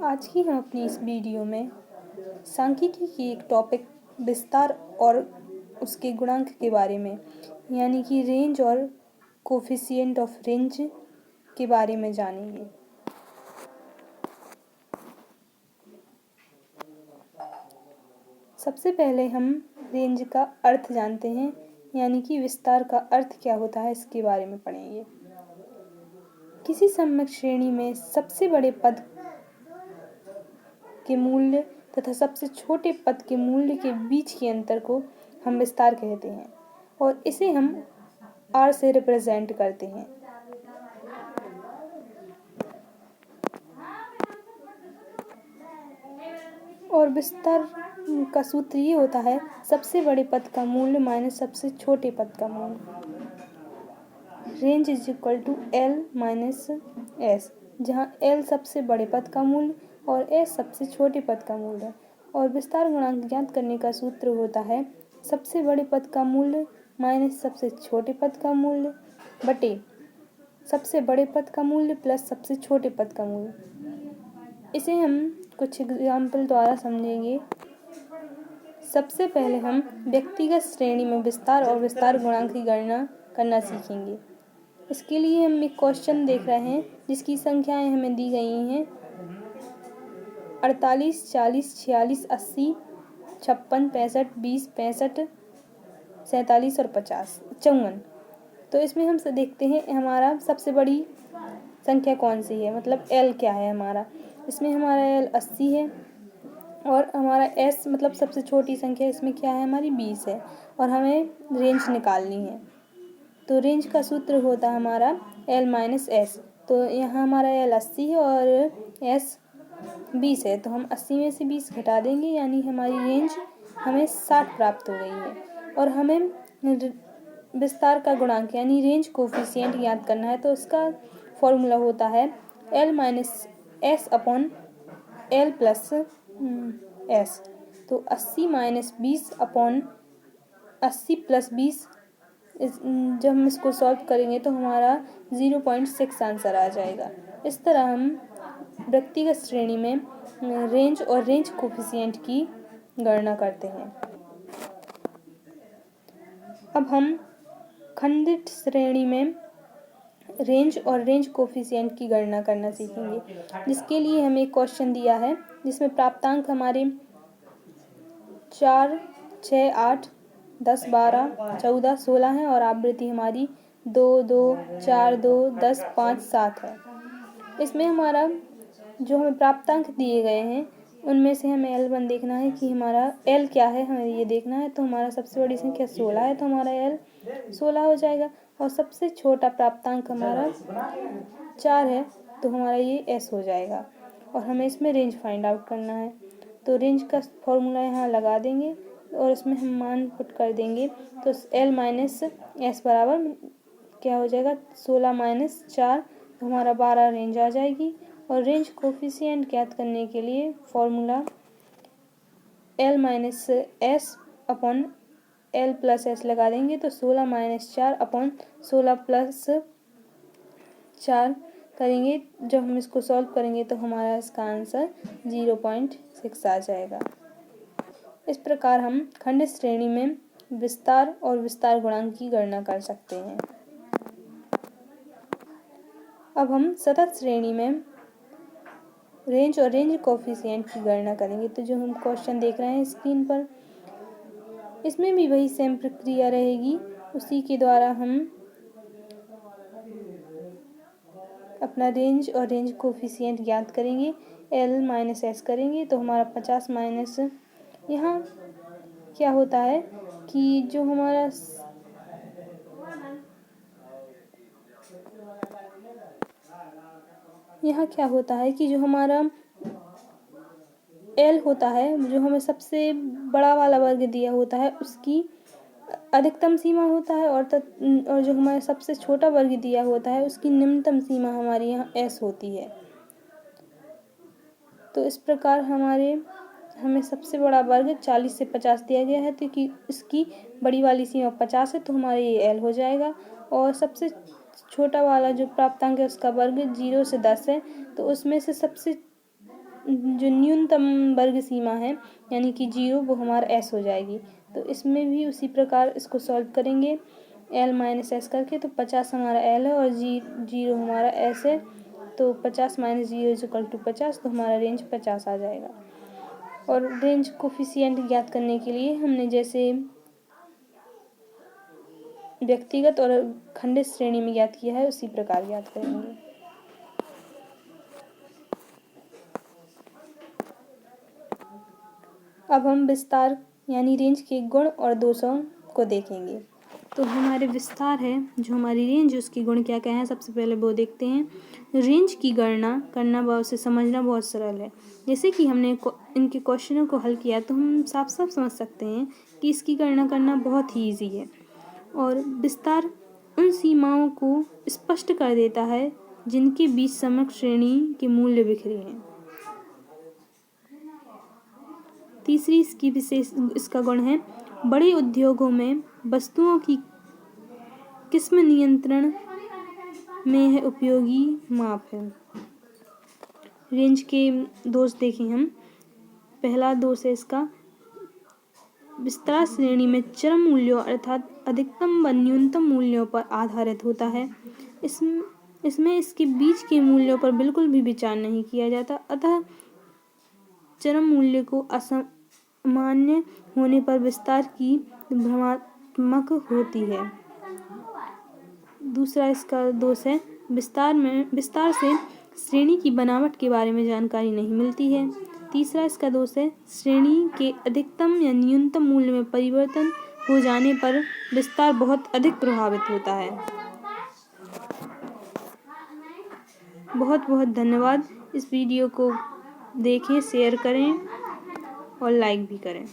आज की हम अपनी इस वीडियो में सांख्यिकी की एक टॉपिक विस्तार और उसके गुणांक के बारे में यानी कि रेंज और कोफिशिएंट ऑफ रेंज के बारे में जानेंगे। सबसे पहले हम रेंज का अर्थ जानते हैं यानी कि विस्तार का अर्थ क्या होता है इसके बारे में पढ़ेंगे। किसी सम्यक श्रेणी में सबसे बड़े पद के मूल्य तथा सबसे छोटे पद के मूल्य के बीच के अंतर को हम विस्तार कहते हैं और इसे हम R से रिप्रेजेंट करते हैं। और विस्तार का सूत्र ये होता है सबसे बड़े पद का मूल्य माइनस सबसे छोटे पद का मूल्य। Range is equal to L minus S, जहाँ L सबसे बड़े पद का मूल्य और S सबसे छोटे पद का मूल्य है। और विस्तार गुणांक ज्ञात करने का सूत्र होता है सबसे बड़े पद का मूल्य माइनस सबसे छोटे पद का मूल्य बटे सबसे बड़े पद का मूल्य प्लस सबसे छोटे पद का मूल्य। इसे हम कुछ एग्जाम्पल द्वारा समझेंगे। सबसे पहले हम व्यक्तिगत श्रेणी में विस्तार और विस्तार गुणांक की गणना करना सीखेंगे। इसके लिए हम एक क्वेश्चन देख रहे हैं जिसकी संख्याएं हमें दी गई हैं 48, 40, 46, 80, 56, 65, 20, 65, 47 और 54। तो इसमें हम देखते हैं हमारा सबसे बड़ी संख्या कौन सी है, मतलब L क्या है हमारा। इसमें हमारा L 80 है और हमारा S मतलब सबसे छोटी संख्या इसमें क्या है हमारी 20 है और हमें रेंज निकालनी है। तो रेंज का सूत्र होता है हमारा L माइनस S। तो यहाँ हमारा L 80 है और S 20 है, तो हम 80 में से 20 घटा देंगे यानी हमारी रेंज हमें 60 प्राप्त हो गई है। और हमें विस्तार का गुणांक यानी रेंज कोफिशिएंट ज्ञात करना है, तो उसका फॉर्मूला होता है L minus S upon L plus S। तो 80 माइनस 20 अपॉन 80 प्लस 20, जब हम इसको सॉल्व करेंगे तो हमारा 0.6 आंसर आ जाएगा। इस तरह हम व्यक्तिगत श्रेणी में रेंज और रेंज कोफिशिएंट की गणना करते हैं। अब हम खंडित श्रेणी में रेंज और रेंज कोफिशिएंट की गणना करना सीखेंगे, जिसके लिए हमें एक क्वेश्चन दिया है जिसमें प्राप्तांक हमारे 4, 6, 8, 10, 12, 14, 16 है और आवृत्ति हमारी 2, 2, 4, 2, 10, 5, 7 है। इसमें हमारा जो हमें प्राप्तांक दिए गए हैं उनमें से हमें L1 देखना है कि हमारा L क्या है, हमें ये देखना है। तो हमारा सबसे बड़ी संख्या 16 है तो हमारा L 16 हो जाएगा और सबसे छोटा प्राप्तांक हमारा 4 है तो हमारा ये S हो जाएगा। और हमें इसमें रेंज फाइंड आउट करना है, तो रेंज का फॉर्मूला यहाँ लगा देंगे और इसमें हम मान पुट कर देंगे। तो L माइनस S बराबर क्या हो जाएगा 16 माइनस 4, तो हमारा 12 रेंज आ जाएगी। और रेंज कोफिशिएंट ज्ञात करने के लिए formula L minus S upon L plus S लगा देंगे, तो 16 माइनस 4 अपॉन 16 प्लस 4 करेंगे। जब हम इसको सॉल्व करेंगे तो हमारा इसका आंसर 0.6 आ जाएगा। इस प्रकार हम खंडित श्रेणी में विस्तार और विस्तार गुणांक की गणना कर सकते हैं। अब हम सतत श्रेणी में रेंज और रेंज कोफिशिएंट की गणना करेंगे। तो जो हम क्वेश्चन देख रहे हैं स्क्रीन पर, इसमें भी वही सेम प्रक्रिया रहेगी। उसी के द्वारा हम अपना रेंज और रेंज कोफिशिएंट ज्ञात करेंगे। L माइनस S करेंगे तो हमारा 50 माइनस, यहाँ क्या होता है कि जो हमारा यहाँ क्या होता है कि जो हमारा L होता है, जो हमें सबसे बड़ा वाला वर्ग दिया होता है उसकी अधिकतम सीमा होता है और जो हमारा सबसे छोटा वर्ग दिया होता है उसकी निम्नतम सीमा हमारी यहाँ S होती है। तो इस प्रकार हमें सबसे बड़ा वर्ग 40 से 50 दिया गया है, तो कि इसकी बड़ी वाली सीमा 50 है तो हमारा ये L हो जाएगा। और सबसे छोटा वाला जो प्राप्तांक है उसका वर्ग 0 से 10 है, तो उसमें से सबसे जो न्यूनतम वर्ग सीमा है यानी कि 0 वो हमारा s हो जाएगी। तो इसमें भी उसी प्रकार इसको सॉल्व करेंगे l माइनस एस करके। तो 50 हमारा l है और 0 हमारा s है। तो 50 माइनस 0 इज इक्वल टू 50। तो हमारा रेंज 50 आ जाएगा। और रेंज कोफिशिएंट ज्ञात करने के लिए हमने जैसे व्यक्तिगत और खंडित श्रेणी में ज्ञात किया है उसी प्रकार ज्ञात करेंगे। अब हम विस्तार यानी रेंज के गुण और दोषों को देखेंगे। तो हमारे विस्तार है जो हमारी रेंज उसके गुण क्या क्या हैं सबसे पहले वो देखते हैं। रेंज की गणना करना व उसे समझना बहुत सरल है। जैसे कि हमने इनके क्वेश्चनों को हल किया तो हम साफ साफ समझ सकते हैं कि इसकी गणना करना बहुत ही ईजी है। और विस्तार उन सीमाओं को स्पष्ट कर देता है जिनके बीच समग्र श्रेणी के मूल्य बिखरे हैं। तीसरी इसका गुण है बड़े उद्योगों में वस्तुओं की किस्म नियंत्रण में है उपयोगी माप है। रेंज के दोष देखें हम। पहला दोष है इसका विस्तार श्रेणी में चरम मूल्यों अर्थात अधिकतम व न्यूनतम मूल्यों पर आधारित होता है। इसमें इसके बीच के मूल्यों पर बिल्कुल भी विचार नहीं किया जाता, अतः चरम मूल्य को असामान्य होने पर विस्तार की भ्रमात्मक होती है। दूसरा इसका दोष है विस्तार से श्रेणी की बनावट के बारे में जानकारी नहीं मिलती है। तीसरा इसका दोष है श्रेणी के अधिकतम या न्यूनतम मूल्य में परिवर्तन हो जाने पर विस्तार बहुत अधिक प्रभावित होता है। बहुत बहुत धन्यवाद। इस वीडियो को देखें, शेयर करें और लाइक भी करें।